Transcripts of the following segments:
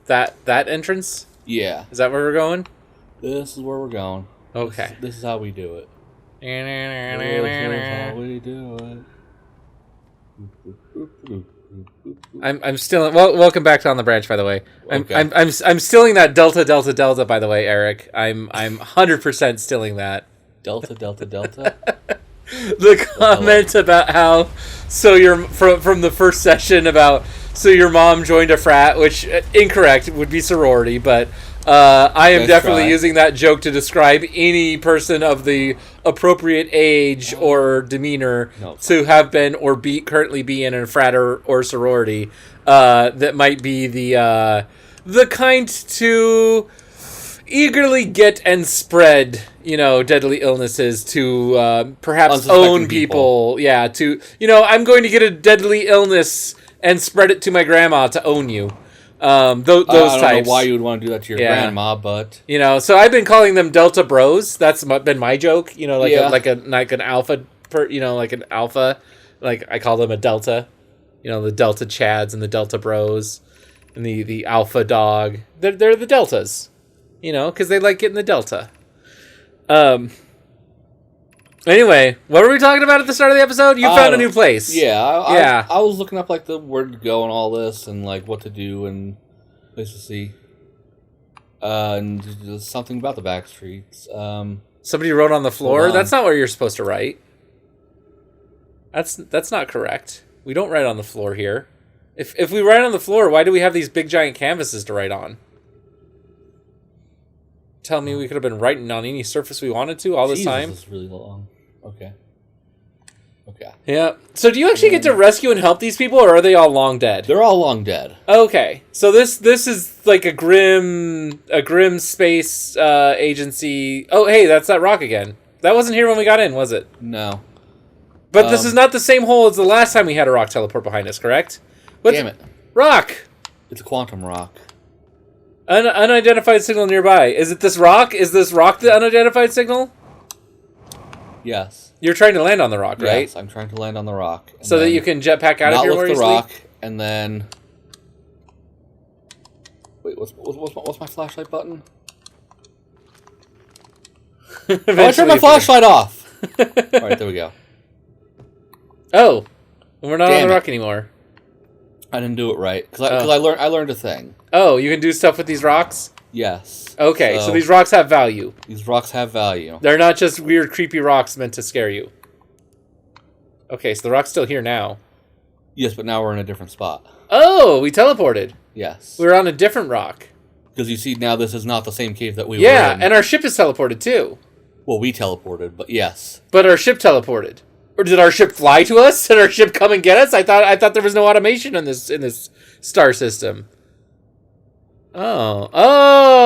That entrance? Yeah. Is that where we're going? This is where we're going. Okay. This is how we do it. This is how we do it. I'm still welcome back to On the Branch, by the way. I'm stilling that delta, by the way, Eric. I'm 100% stilling that. Delta. The comment about how you're from the first session about your mom joined a frat, which incorrect, would be sorority, but I am definitely using that joke to describe any person of the appropriate age or demeanor to have been or currently be in a frat or sorority that might be the kind to eagerly get and spread, deadly illnesses to perhaps own people. Yeah, to I'm going to get a deadly illness and spread it to my grandma to own you. Those types. I don't know why you would want to do that to your grandma, but so I've been calling them Delta Bros. That's been my joke. Like an alpha, like an alpha. Like I call them a Delta. The Delta Chads and the Delta Bros, and the Alpha Dog. They're the Deltas. Because they like getting the Delta. Anyway, what were we talking about at the start of the episode? You found a new place. Yeah, I was looking up like the where to go and all this, and like what to do and place to see. And just something about the back streets. Somebody wrote on the floor. That's not where you're supposed to write. That's not correct. We don't write on the floor here. If we write on the floor, why do we have these big giant canvases to write on? Tell me we could have been writing on any surface we wanted to all this time. This is really long. Okay. Yeah. So do you actually get to rescue and help these people, or are they all long dead? They're all long dead. Okay. So this is like a grim space agency. Oh, hey, that's that rock again. That wasn't here when we got in, was it? No. But this is not the same hole as the last time we had a rock teleport behind us, correct? Damn it. Rock! It's a quantum rock. Unidentified signal nearby. Is it this rock? Is this rock the unidentified signal? Yes. You're trying to land on the rock, right? Yes, I'm trying to land on the rock. So that you can jetpack out of here more easily? Not lift the rock, and then... Wait, what's my flashlight button? I turned my flashlight off! Alright, there we go. Oh. We're not on the rock anymore. I didn't do it right, because I learned a thing. Oh, you can do stuff with these rocks? Yes. Okay, so these rocks have value. These rocks have value. They're not just weird, creepy rocks meant to scare you. Okay, so the rock's still here now. Yes, but now we're in a different spot. Oh, we teleported. Yes. We're on a different rock. Because you see, now this is not the same cave that we were in. Yeah, and our ship is teleported too. Well, we teleported, but yes. But our ship teleported. Or did our ship fly to us? Did our ship come and get us? I thought there was no automation in this star system. Oh,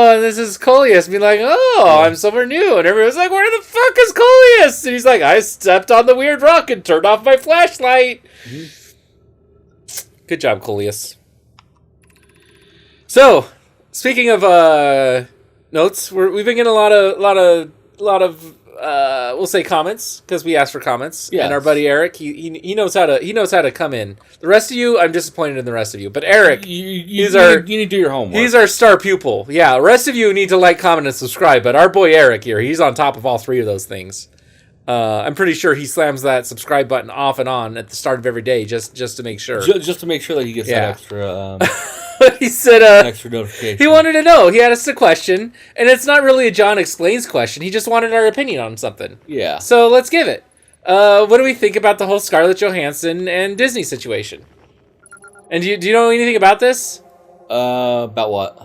and this is Coleus being like, I'm somewhere new. And everyone's like, where the fuck is Coleus? And he's like, I stepped on the weird rock and turned off my flashlight. Mm-hmm. Good job, Coleus. So, speaking of notes, we've been getting a lot of we'll say comments, because we asked for comments. Yes. And our buddy Eric, he knows how to come in. The rest of you, I'm disappointed in the rest of you. But Eric, you need to do your homework. He's our star pupil. Yeah, the rest of you need to like, comment, and subscribe. But our boy Eric here, he's on top of all three of those things. I'm pretty sure he slams that subscribe button off and on at the start of every day, just to make sure. Just to make sure that he gets that extra. He said extra notification. He wanted to know. He had us a question, and it's not really a John Explains question. He just wanted our opinion on something. Yeah. So let's give it. What do we think about the whole Scarlett Johansson and Disney situation? And do you know anything about this? About what?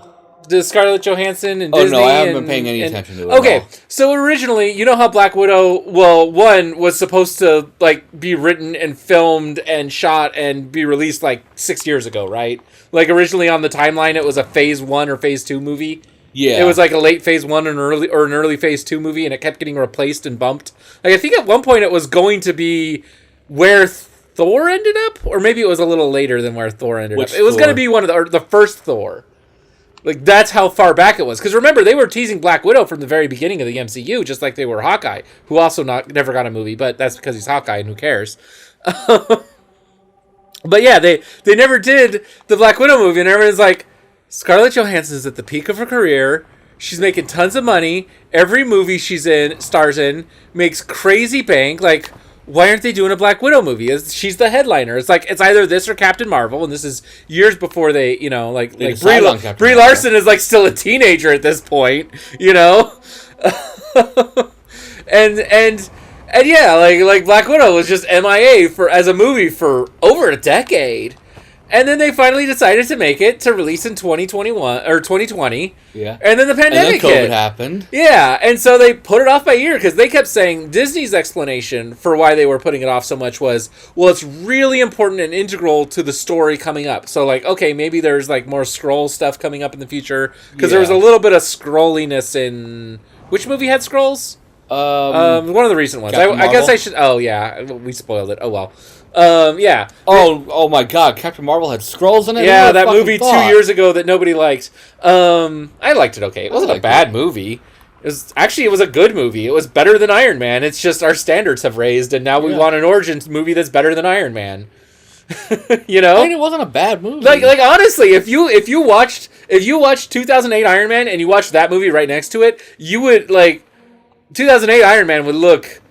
The Scarlett Johansson and Disney. Oh no, I haven't been paying any attention to it. Okay, so originally, you know how Black Widow, was supposed to be written and filmed and shot and be released 6 years ago, right? Originally on the timeline, it was a Phase 1 or Phase 2 movie. Yeah. It was a late Phase 1 and an early Phase 2 movie, and it kept getting replaced and bumped. I think at one point it was going to be where Thor ended up, or maybe it was a little later than where Thor ended up. It was going to be one of the first Thor. That's how far back it was. Because remember, they were teasing Black Widow from the very beginning of the MCU, just like they were Hawkeye, who also never got a movie, but that's because he's Hawkeye, and who cares? But yeah, they never did the Black Widow movie, and everyone's like, Scarlett Johansson's at the peak of her career. She's making tons of money. Every movie stars in, makes crazy bank. Like, why aren't they doing a Black Widow movie? She's the headliner. It's like, it's either this or Captain Marvel, and this is years before they, Brie Larson is like still a teenager at this point, and yeah, like Black Widow was just MIA as a movie for over a decade. And then they finally decided to make it to release in 2021 or 2020. Yeah. And then the pandemic and then COVID happened. Yeah, and so they put it off by a year because they kept saying Disney's explanation for why they were putting it off so much was, well, it's really important and integral to the story coming up. So like, okay, maybe there's like more Skrull stuff coming up in the future because there was a little bit of Skrulliness in which movie had Skrulls? One of the recent ones. I guess I should. Oh yeah, we spoiled it. Oh well. Yeah. Oh my God! Captain Marvel had Skrulls in it. Yeah, that movie 2 years ago that nobody liked. I liked it. Okay, it wasn't a bad movie. It was a good movie. It was better than Iron Man. It's just our standards have raised, and now we want an origin movie that's better than Iron Man. I mean, it wasn't a bad movie. Like honestly, if you watched 2008 Iron Man and you watched that movie right next to it, you would 2008 Iron Man would look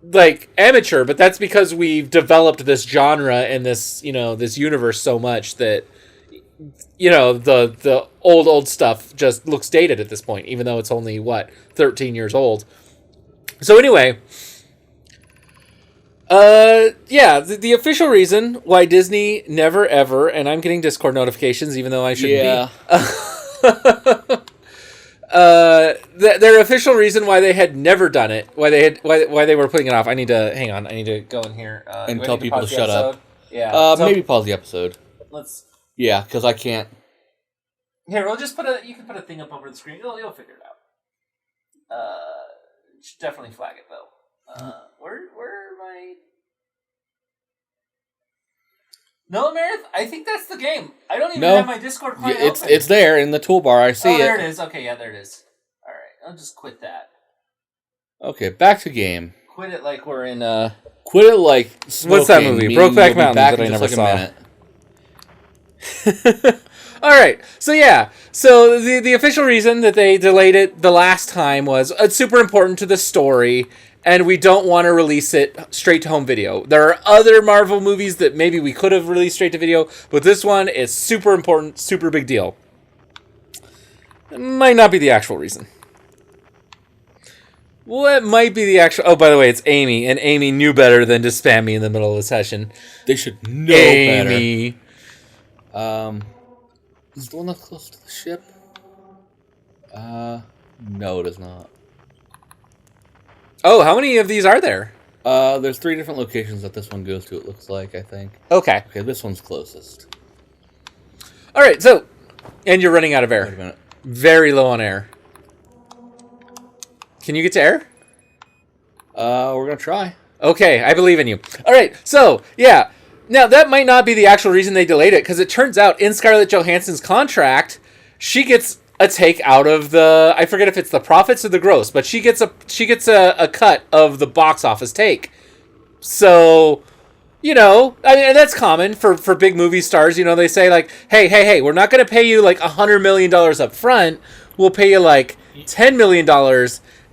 like amateur, but that's because we've developed this genre and this this universe so much that the old stuff just looks dated at this point, even though it's only 13 years old. So anyway, the official reason why Disney never ever, and I'm getting Discord notifications even though I shouldn't be. Their official reason why they had never done it, why they were putting it off. I need to go in here and tell people to shut up. Yeah, maybe pause the episode. Let's. Yeah, because I can't. Here, we'll just you can put a thing up over the screen. You'll figure it out. Should definitely flag it though. Where are my? No, Amarith, I think that's the game. I don't even have my Discord client open. It's there in the toolbar. I see it. Oh, there it is. Okay, yeah, there it is. All right, I'll just quit that. Okay, back to game. Quit it like we're in. Quit it like. What's that movie? Brokeback Mountain that I never saw. All right, so yeah, so the official reason that they delayed it the last time was it's super important to the story, and we don't want to release it straight to home video. There are other Marvel movies that maybe we could have released straight to video, but this one is super important, super big deal. It might not be the actual reason. What might be the actual... Oh, by the way, it's Amy, and Amy knew better than to spam me in the middle of the session. They should know Amy. Better. Is the one that's close to the ship? No, it is not. Oh, how many of these are there? There's 3 different locations that this one goes to, it looks like, I think. Okay. Okay, this one's closest. All right, so... And you're running out of air. Wait a minute. Very low on air. Can you get to air? We're gonna try. Okay, I believe in you. All right, so, yeah. Now, that might not be the actual reason they delayed it, because it turns out in Scarlett Johansson's contract, she gets a take out of the... I forget if it's the profits or the gross, but she gets a cut of the box office take. So, I mean, and that's common for big movie stars. They say, like, hey, we're not going to pay you, like, $100 million up front. We'll pay you, like, $10 million,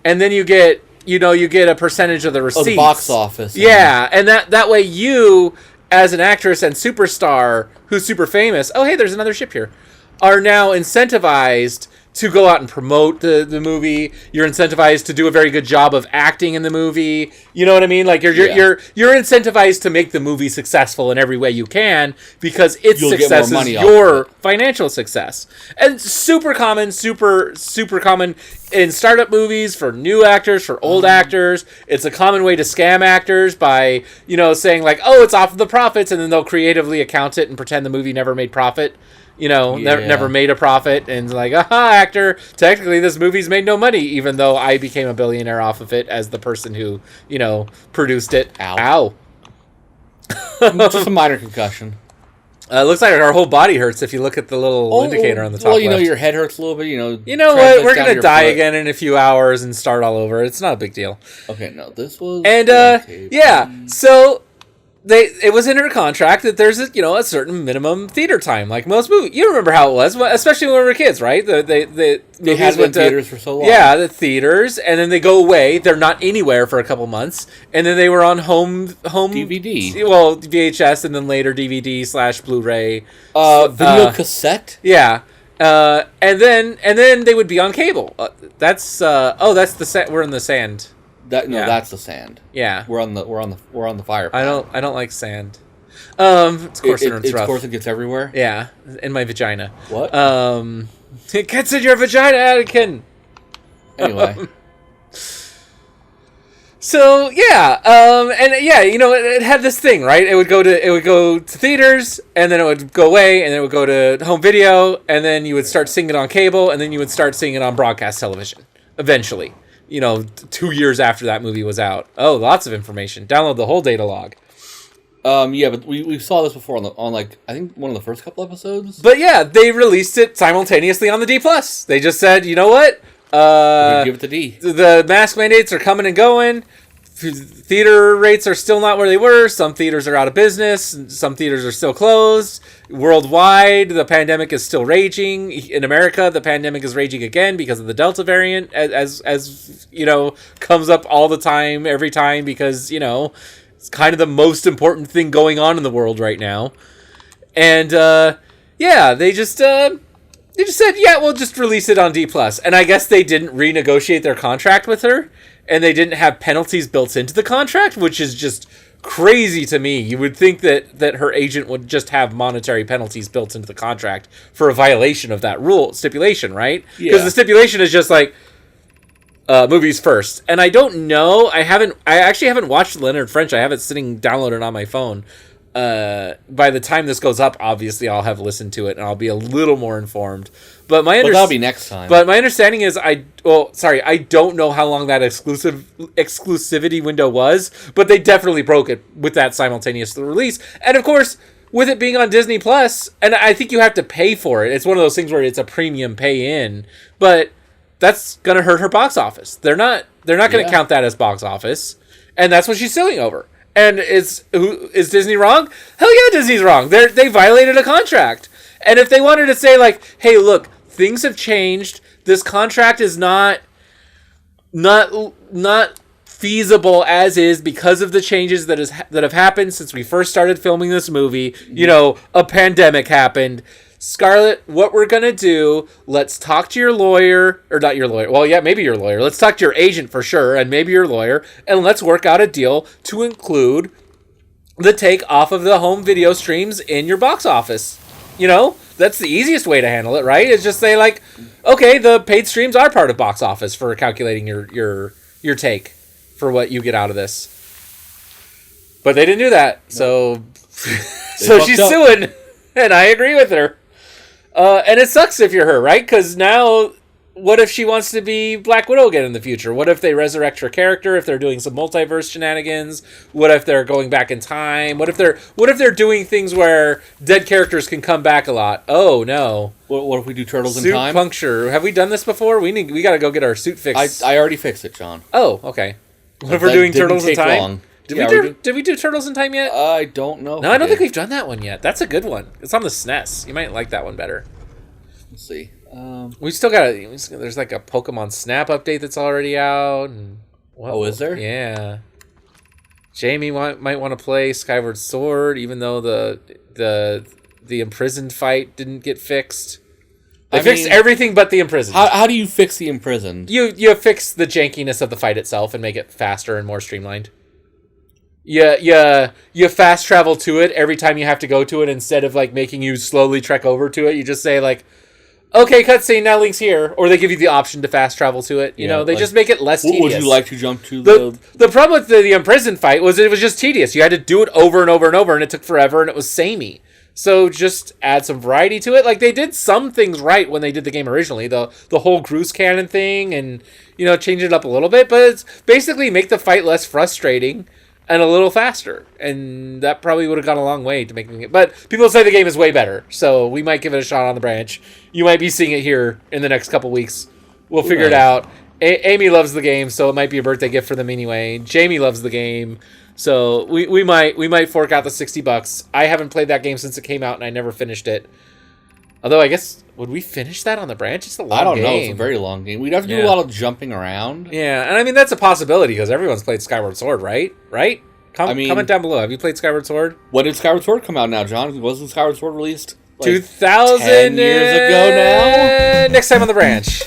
and then you get a percentage of the receipts. Of the box office. Yeah, and that way you... as an actress and superstar who's super famous, oh, hey, there's another ship here, are now incentivized to go out and promote the movie. You're incentivized to do a very good job of acting in the movie. You know what I mean? Like you're incentivized to make the movie successful in every way you can because its success is your financial success. And super common in startup movies for new actors, for old actors. It's a common way to scam actors by, saying like, oh, it's off of the profits, and then they'll creatively account it and pretend the movie never made profit. Never made a profit, and like, aha, actor, technically this movie's made no money, even though I became a billionaire off of it as the person who, produced it. Ow. Just a minor concussion. Looks like our whole body hurts if you look at the little indicator on the top left. Your head hurts a little bit, You know what? We're going to die again in a few hours and start all over. It's not a big deal. Okay, no, this was... And, yeah, so... it was in her contract that there's a certain minimum theater time, like most movies. You remember how it was, especially when we were kids, right? They had been theaters for so long. Yeah, the theaters, and then they go away. They're not anywhere for a couple months, and then they were on home DVD. Well, VHS, and then later DVD / Blu-ray, video cassette. Yeah, and then they would be on cable. That's the set. We're in the sand. That's the sand. Yeah, we're on the fire. I don't like sand. It's coarse and it's rough. Of course, it gets everywhere. Yeah, in my vagina. What? It gets in your vagina, Anakin. Anyway. So yeah, it had this thing, right? It would go to theaters, and then it would go away, and then it would go to home video, and then you would start seeing it on cable, and then you would start seeing it on broadcast television. Eventually, 2 years after that movie was out. Oh, lots of information. Download the whole data log. Yeah, but we saw this before on I think one of the first couple episodes. But yeah, they released it simultaneously on the D+. They just said, you know what? Give it the D. The mask mandates are coming and going. Theater rates are still not where they were. Some theaters are out of business. Some theaters are still closed. Worldwide, the pandemic is still raging. In America, the pandemic is raging again because of the Delta variant, as comes up all the time, every time, because, it's kind of the most important thing going on in the world right now. And, they just said, yeah, we'll just release it on D+. And I guess they didn't renegotiate their contract with her, and they didn't have penalties built into the contract, which is just crazy to me. You would think that her agent would just have monetary penalties built into the contract for a violation of that stipulation, right? Because the stipulation is just like, movies first. And I don't know, I actually haven't watched Leonard French. I have it sitting downloaded on my phone. By the time this goes up, obviously I'll have listened to it and I'll be a little more informed. But that'll be next time. But my understanding is I don't know how long that exclusivity window was, but they definitely broke it with that simultaneous release. And of course, with it being on Disney Plus, and I think you have to pay for it. It's one of those things where it's a premium pay in, but that's gonna hurt her box office. They're not gonna count that as box office, and that's what she's suing over. And is Disney wrong? Hell yeah, Disney's wrong. They violated a contract. And if they wanted to say like, hey, look, things have changed. This contract is not feasible as is because of the changes that have happened since we first started filming this movie. A pandemic happened. Scarlett, what we're going to do, let's talk to your lawyer, or not your lawyer, well, yeah, maybe your lawyer. Let's talk to your agent for sure, and maybe your lawyer, and let's work out a deal to include the take off of the home video streams in your box office. That's the easiest way to handle it, right? It's just say like, okay, the paid streams are part of box office for calculating your take for what you get out of this. But they didn't do that, so she's suing, and I agree with her. And it sucks if you're her, right? Because now, what if she wants to be Black Widow again in the future? What if they resurrect her character? If they're doing some multiverse shenanigans? What if they're going back in time? What if they're doing things where dead characters can come back a lot? Oh no! What if we do Turtles in suit Time? Puncture. Have we done this before? We got to go get our suit fixed. I already fixed it, John. Oh, okay. What if we're doing Turtles in Time? Long. Did we do Turtles in Time yet? I don't know. No, I don't think we've done that one yet. That's a good one. It's on the SNES. You might like that one better. Let's see. We still got there's like a Pokemon Snap update that's already out. And is there? Yeah. Jamie might want to play Skyward Sword, even though the imprisoned fight didn't get fixed. They fixed everything but the imprisoned. How do you fix the imprisoned? You fix the jankiness of the fight itself and make it faster and more streamlined. You fast travel to it every time you have to go to it instead of like making you slowly trek over to it. You just say like, okay, cutscene, now Link's here. Or they give you the option to fast travel to it. They just make it less tedious. Would you like to jump to the problem with the imprisoned fight was it was just tedious. You had to do it over and over and over, and it took forever, and it was samey. So just add some variety to it. Like, they did some things right when they did the game originally. The whole Groose Cannon thing and, change it up a little bit. But it's basically make the fight less frustrating and a little faster. And that probably would have gone a long way to making it. But people say the game is way better. So we might give it a shot on the branch. You might be seeing it here in the next couple weeks. We'll figure it out. Amy loves the game, so it might be a birthday gift for them anyway. Jamie loves the game. So we might fork out the $60. I haven't played that game since it came out, and I never finished it. Although I guess would we finish that on the branch? It's a long game. I don't know. It's a very long game. We'd have to do a lot of jumping around. Yeah, and I mean that's a possibility because everyone's played Skyward Sword, right? Right? Comment down below. Have you played Skyward Sword? When did Skyward Sword come out now, John? Wasn't Skyward Sword released 2000 10 years ago now? Next time on the branch.